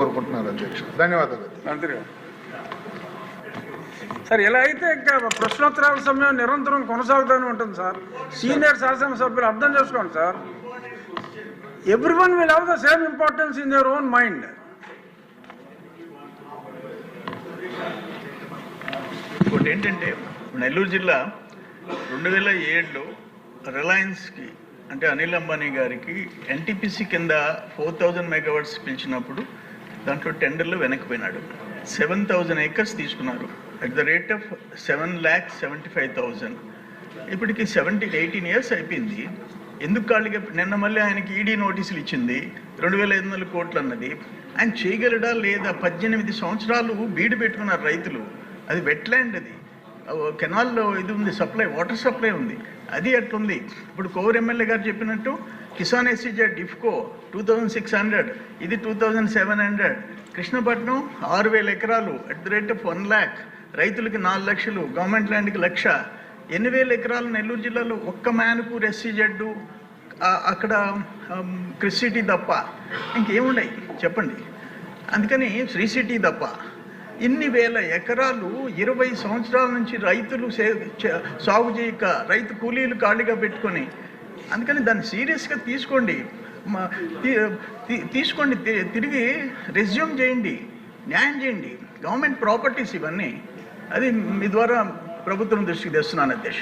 కోరుకుంటున్నారు అధ్యక్ష. ధన్యవాదాలు మంత్రి గారు. సార్ ఇలా అయితే ఇంకా ప్రశ్నోత్తరాల సమయం నిరంతరం కొనసాగుతూనే ఉంటుంది సార్. సీనియర్ శాసనసభ్యులు అర్థం చేసుకోండి sir. Everyone will have the same importance in your own mind. ఇంకోటి ఏంటంటే నెల్లూరు జిల్లా 2007లో రిలయన్స్కి అంటే అనిల్ అంబానీ గారికి ఎన్టీపీసీ కింద 4000 మెగావాట్స్ పిలిచినప్పుడు దాంట్లో టెండర్లు వెనక్కిపోయినాడు. 7000 acres తీసుకున్నారు అట్ ద రేట్ ఆఫ్ 7,75,000. ఇప్పటికి 18 years అయిపోయింది. ఎందుకు ఖాళీగా? నిన్న మళ్ళీ ఆయనకి ఈడీ నోటీసులు ఇచ్చింది 2,500 కోట్లు అన్నది. ఆయన చేయగలడా లేదా? 18 సంవత్సరాలు బీడు పెట్టుకున్నారు రైతులు. అది వెట్లాండ్, అది కెనాల్లో ఇది ఉంది, సప్లై, వాటర్ సప్లై ఉంది, అది అట్లుంది. ఇప్పుడు కోవూరు ఎమ్మెల్యే గారు చెప్పినట్టు కిసాన్ ఎస్సీజెడ్ ఇఫ్కో 2,600, ఇది 2,700. కృష్ణపట్నం 6,000 ఎకరాలు at the rate of 1 lakh, రైతులకి 4 లక్షలు, గవర్నమెంట్ ల్యాండ్కి 1,00,000. 8,000 ఎకరాలు నెల్లూరు జిల్లాలో ఒక్క మ్యాన్పూర్ ఎస్సీజెడ్, అక్కడ క్రిస్ సిటీ తప్ప ఇంకేమున్నాయి చెప్పండి. అందుకని శ్రీ సిటీ తప్ప ఇన్ని వేల ఎకరాలు 20 సంవత్సరాల నుంచి రైతులు సాగు చేయక రైతు కూలీలు ఖాళీగా పెట్టుకొని, అందుకని దాన్ని సీరియస్గా తీసుకోండి. తిరిగి రెజ్యూమ్ చేయండి, న్యాయం చేయండి. గవర్నమెంట్ ప్రాపర్టీస్ ఇవన్నీ, అది మీ ద్వారా ప్రభుత్వం దృష్టికి తెస్తున్నాను అధ్యక్ష.